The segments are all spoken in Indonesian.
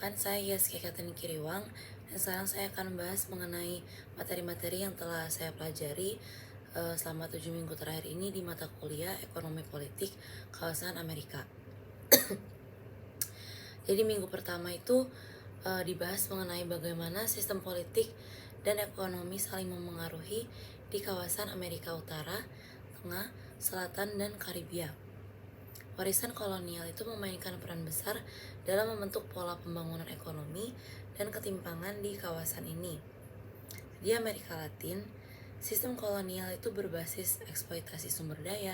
Perkenalkan, saya Yaskia Katani Kiriwang, dan sekarang saya akan membahas mengenai materi-materi yang telah saya pelajari selama 7 minggu terakhir ini di mata kuliah Ekonomi Politik Kawasan Amerika. Jadi minggu pertama itu dibahas mengenai bagaimana sistem politik dan ekonomi saling memengaruhi di kawasan Amerika Utara, Tengah, Selatan, dan Karibia. Warisan kolonial itu memainkan peran besar dalam membentuk pola pembangunan ekonomi dan ketimpangan di kawasan ini. Di Amerika Latin, sistem kolonial itu berbasis eksploitasi sumber daya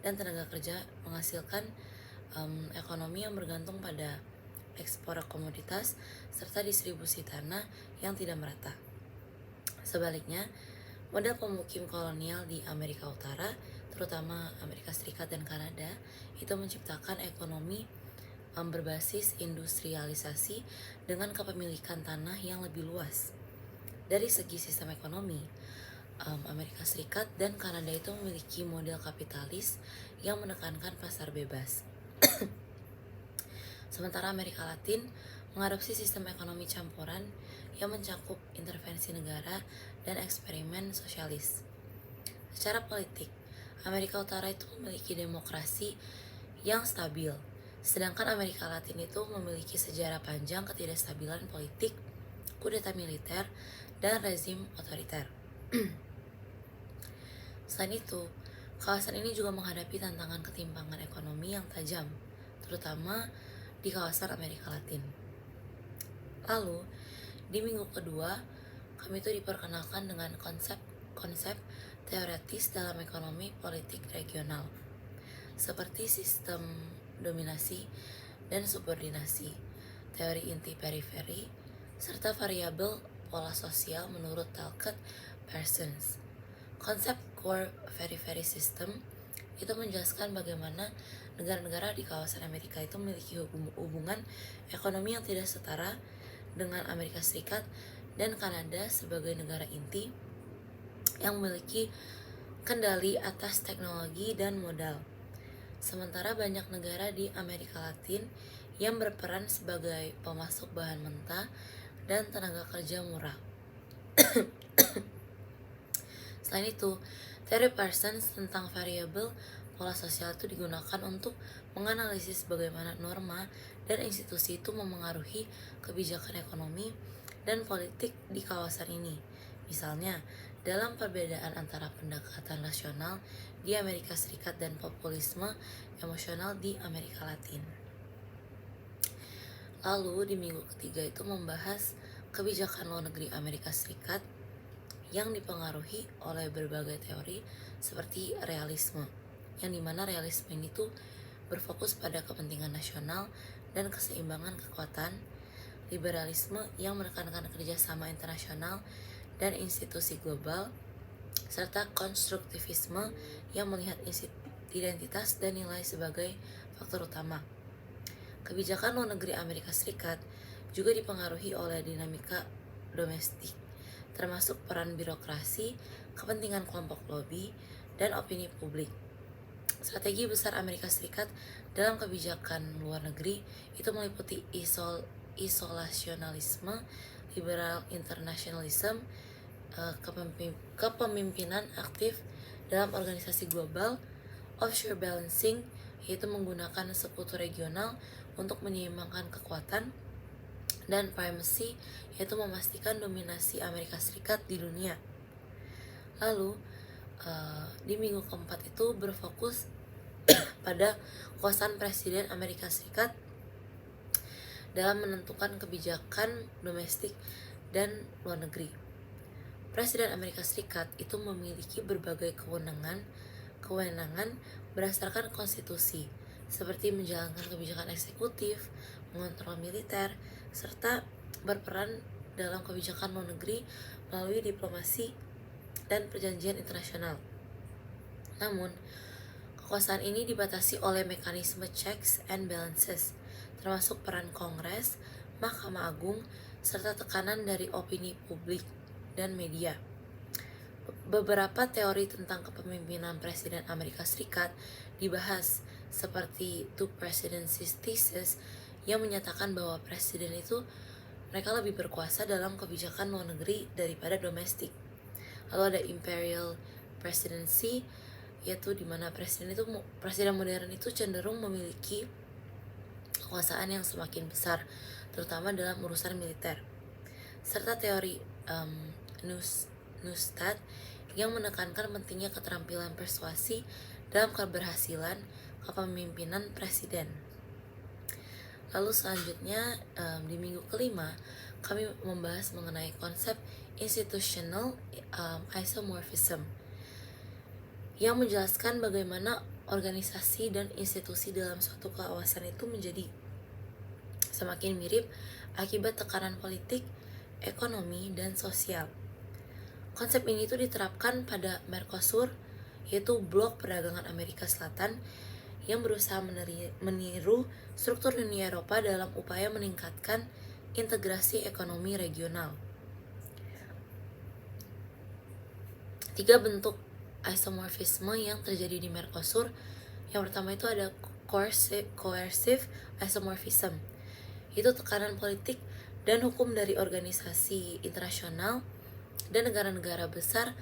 dan tenaga kerja menghasilkan ekonomi yang bergantung pada ekspor komoditas serta distribusi tanah yang tidak merata. Sebaliknya, model pemukim kolonial di Amerika Utara, terutama Amerika Serikat dan Kanada, itu menciptakan ekonomi berbasis industrialisasi dengan kepemilikan tanah yang lebih luas. Dari segi sistem ekonomi, Amerika Serikat dan Kanada itu memiliki model kapitalis yang menekankan pasar bebas. Sementara Amerika Latin mengadopsi sistem ekonomi campuran yang mencakup intervensi negara dan eksperimen sosialis. Secara politik, Amerika Utara itu memiliki demokrasi yang stabil, sedangkan Amerika Latin itu memiliki sejarah panjang ketidakstabilan politik, kudeta militer, dan rezim otoriter. Selain itu, kawasan ini juga menghadapi tantangan ketimpangan ekonomi yang tajam, terutama di kawasan Amerika Latin. Lalu, di minggu kedua, kami itu diperkenalkan dengan konsep teoretis dalam ekonomi politik regional, seperti sistem dominasi dan subordinasi, teori inti periferi, serta variabel pola sosial menurut Talcott Parsons. Konsep core periphery system itu menjelaskan bagaimana negara-negara di kawasan Amerika itu memiliki hubungan ekonomi yang tidak setara dengan Amerika Serikat dan Kanada sebagai negara inti yang memiliki kendali atas teknologi dan modal. Sementara banyak negara di Amerika Latin yang berperan sebagai pemasok bahan mentah dan tenaga kerja murah. Selain itu, teori Parsons tentang variabel pola sosial itu digunakan untuk menganalisis bagaimana norma dan institusi itu memengaruhi kebijakan ekonomi dan politik di kawasan ini. Misalnya, dalam perbedaan antara pendekatan rasional di Amerika Serikat dan populisme emosional di Amerika Latin. Lalu di minggu ketiga itu membahas kebijakan luar negeri Amerika Serikat yang dipengaruhi oleh berbagai teori seperti realisme, yang dimana realisme ini tuh berfokus pada kepentingan nasional dan keseimbangan kekuatan, liberalisme yang menekankan kerjasama internasional dan institusi global, serta konstruktivisme yang melihat identitas dan nilai sebagai faktor utama. Kebijakan luar negeri Amerika Serikat juga dipengaruhi oleh dinamika domestik, termasuk peran birokrasi, kepentingan kelompok lobby, dan opini publik. Strategi besar Amerika Serikat dalam kebijakan luar negeri itu meliputi isolasionalisme, liberal internationalism, kepemimpinan aktif dalam organisasi global, offshore balancing, yaitu menggunakan sekutu regional untuk menyeimbangkan kekuatan, dan primacy, yaitu memastikan dominasi Amerika Serikat di dunia. Lalu, di minggu keempat itu berfokus pada kekuasaan Presiden Amerika Serikat dalam menentukan kebijakan domestik dan luar negeri. Presiden Amerika Serikat itu memiliki berbagai kewenangan berdasarkan konstitusi, seperti menjalankan kebijakan eksekutif, mengontrol militer, serta berperan dalam kebijakan luar negeri melalui diplomasi dan perjanjian internasional. Namun, kekuasaan ini dibatasi oleh mekanisme checks and balances, termasuk peran Kongres, Mahkamah Agung, serta tekanan dari opini publik dan media. Beberapa teori tentang kepemimpinan Presiden Amerika Serikat dibahas, seperti Two Presidencies Thesis yang menyatakan bahwa presiden itu mereka lebih berkuasa dalam kebijakan luar negeri daripada domestik. Lalu ada imperial presidency, yaitu dimana presiden modern itu cenderung memiliki kekuasaan yang semakin besar, terutama dalam urusan militer. Serta teori Neustadt yang menekankan pentingnya keterampilan persuasi dalam keberhasilan kepemimpinan presiden. Lalu selanjutnya di minggu kelima kami membahas mengenai konsep institutional isomorphism yang menjelaskan bagaimana organisasi dan institusi dalam suatu kawasan itu menjadi semakin mirip akibat tekanan politik, ekonomi, dan sosial. Konsep ini tuh diterapkan pada Mercosur, yaitu blok perdagangan Amerika Selatan yang berusaha meniru struktur Uni Eropa dalam upaya meningkatkan integrasi ekonomi regional. 3 bentuk isomorphisme yang terjadi di Mercosur. Yang pertama itu ada coercive isomorphism, itu tekanan politik dan hukum dari organisasi internasional dan negara-negara besar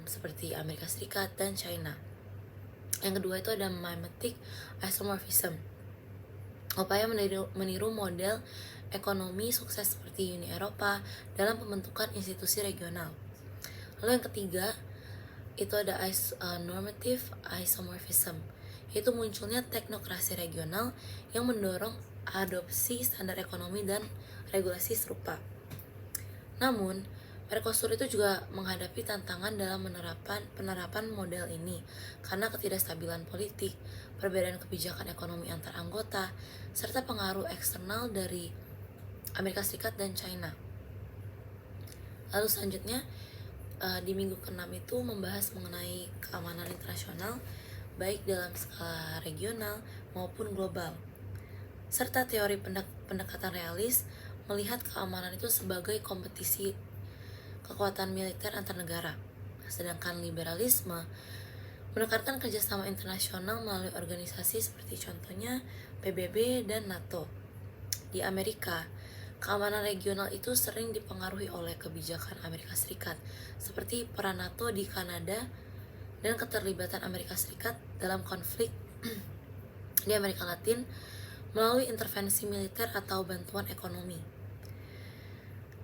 seperti Amerika Serikat dan China. Yang kedua itu ada mimetic isomorphism, upaya meniru model ekonomi sukses seperti Uni Eropa dalam pembentukan institusi regional. Lalu yang ketiga itu ada normative isomorphism, yaitu munculnya teknokrasi regional yang mendorong adopsi standar ekonomi dan regulasi serupa. Namun, Mercosur itu juga menghadapi tantangan dalam penerapan model ini karena ketidakstabilan politik, perbedaan kebijakan ekonomi antar anggota, serta pengaruh eksternal dari Amerika Serikat dan China. Lalu selanjutnya di minggu ke-6 itu membahas mengenai keamanan internasional baik dalam skala regional maupun global, serta teori pendekatan realis melihat keamanan itu sebagai kompetisi kekuatan militer antar negara, sedangkan liberalisme menekankan kerjasama internasional melalui organisasi seperti contohnya PBB dan NATO. Di Amerika, keamanan regional itu sering dipengaruhi oleh kebijakan Amerika Serikat, seperti peran NATO di Kanada dan keterlibatan Amerika Serikat dalam konflik di Amerika Latin melalui intervensi militer atau bantuan ekonomi.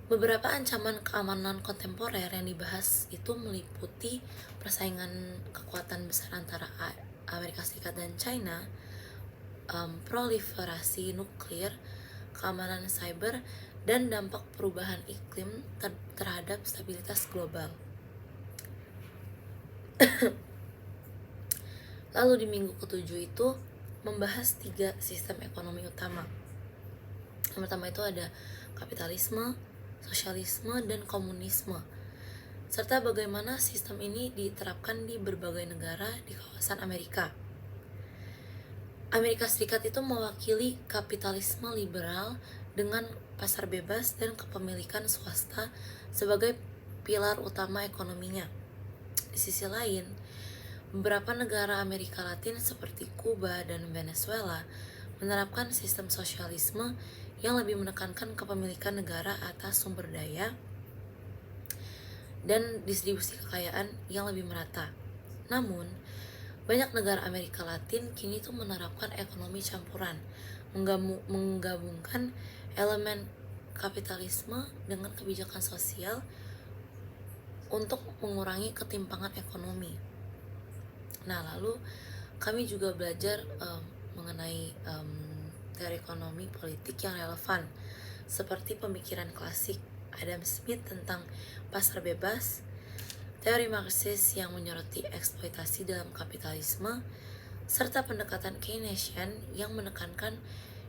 Beberapa ancaman keamanan kontemporer yang dibahas itu meliputi persaingan kekuatan besar antara Amerika Serikat dan China, proliferasi nuklir, keamanan cyber, dan dampak perubahan iklim terhadap stabilitas global. Lalu di minggu ke-7 itu membahas 3 sistem ekonomi utama. Yang pertama itu ada kapitalisme, sosialisme, dan komunisme, serta bagaimana sistem ini diterapkan di berbagai negara di kawasan Amerika. Amerika Serikat itu mewakili kapitalisme liberal dengan pasar bebas dan kepemilikan swasta sebagai pilar utama ekonominya. Di sisi lain, beberapa negara Amerika Latin seperti Kuba dan Venezuela menerapkan sistem sosialisme yang lebih menekankan kepemilikan negara atas sumber daya dan distribusi kekayaan yang lebih merata. Namun, banyak negara Amerika Latin kini tuh menerapkan ekonomi campuran, menggabungkan elemen kapitalisme dengan kebijakan sosial untuk mengurangi ketimpangan ekonomi. Nah, lalu kami juga belajar mengenai teori ekonomi politik yang relevan, seperti pemikiran klasik Adam Smith tentang pasar bebas, teori Marxis yang menyoroti eksploitasi dalam kapitalisme, serta pendekatan Keynesian yang menekankan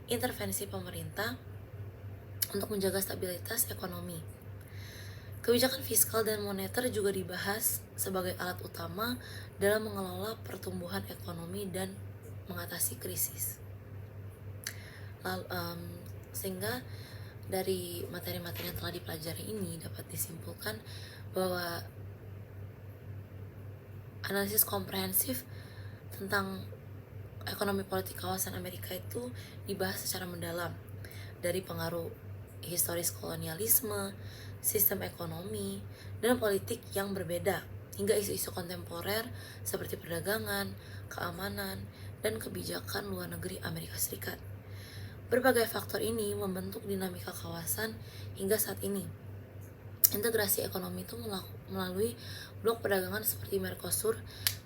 intervensi pemerintah untuk menjaga stabilitas ekonomi. Kebijakan fiskal dan moneter juga dibahas sebagai alat utama dalam mengelola pertumbuhan ekonomi dan mengatasi krisis. Sehingga dari materi-materi yang telah dipelajari ini dapat disimpulkan bahwa analisis komprehensif tentang ekonomi politik kawasan Amerika itu dibahas secara mendalam, dari pengaruh historis kolonialisme, sistem ekonomi, dan politik yang berbeda, hingga isu-isu kontemporer seperti perdagangan, keamanan, dan kebijakan luar negeri Amerika Serikat. Berbagai faktor ini membentuk dinamika kawasan hingga saat ini. Integrasi ekonomi itu melalui blok perdagangan seperti Mercosur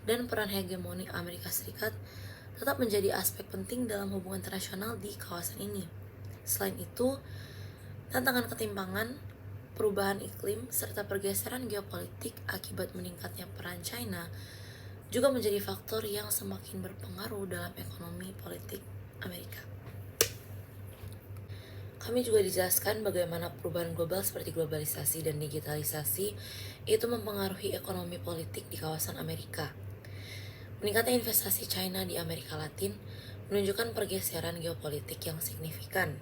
dan peran hegemoni Amerika Serikat tetap menjadi aspek penting dalam hubungan internasional di kawasan ini. Selain itu, tantangan ketimpangan, perubahan iklim, serta pergeseran geopolitik akibat meningkatnya peran China juga menjadi faktor yang semakin berpengaruh dalam ekonomi politik Amerika. Kami juga dijelaskan bagaimana perubahan global seperti globalisasi dan digitalisasi itu mempengaruhi ekonomi politik di kawasan Amerika. Meningkatnya investasi China di Amerika Latin menunjukkan pergeseran geopolitik yang signifikan,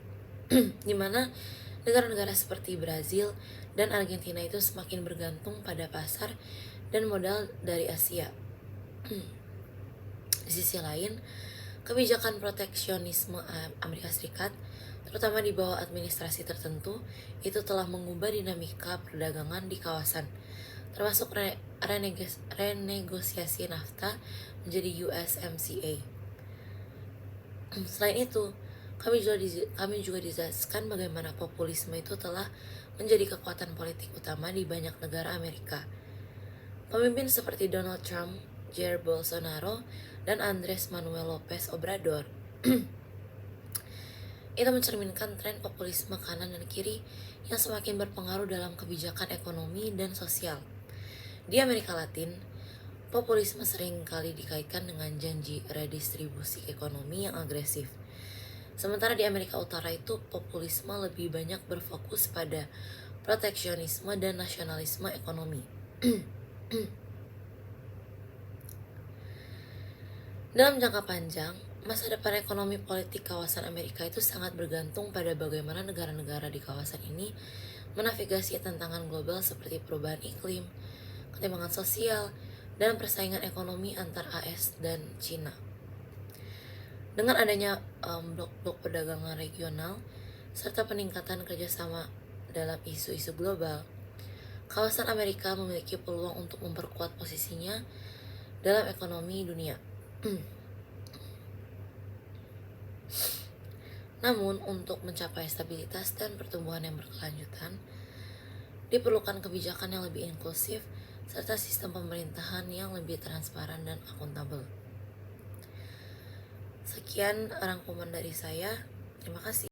di mana negara-negara seperti Brazil dan Argentina itu semakin bergantung pada pasar dan modal dari Asia. Di sisi lain, kebijakan proteksionisme Amerika Serikat, terutama di bawah administrasi tertentu, itu telah mengubah dinamika perdagangan di kawasan, termasuk renegosiasi NAFTA menjadi USMCA. Selain itu, kami juga dijelaskan bagaimana populisme itu telah menjadi kekuatan politik utama di banyak negara Amerika. Pemimpin seperti Donald Trump, Jair Bolsonaro, dan Andres Manuel Lopez Obrador itu mencerminkan tren populisme kanan dan kiri yang semakin berpengaruh dalam kebijakan ekonomi dan sosial. Di Amerika Latin, populisme seringkali dikaitkan dengan janji redistribusi ekonomi yang agresif. Sementara di Amerika Utara itu, populisme lebih banyak berfokus pada proteksionisme dan nasionalisme ekonomi. Dalam jangka panjang, masa depan ekonomi politik kawasan Amerika itu sangat bergantung pada bagaimana negara-negara di kawasan ini menavigasi tantangan global seperti perubahan iklim, ketimpangan sosial, dan persaingan ekonomi antar AS dan China. Dengan adanya blok-blok perdagangan regional serta peningkatan kerjasama dalam isu-isu global, kawasan Amerika memiliki peluang untuk memperkuat posisinya dalam ekonomi dunia. Namun, untuk mencapai stabilitas dan pertumbuhan yang berkelanjutan, diperlukan kebijakan yang lebih inklusif serta sistem pemerintahan yang lebih transparan dan akuntabel. Sekian rangkuman dari saya. Terima kasih.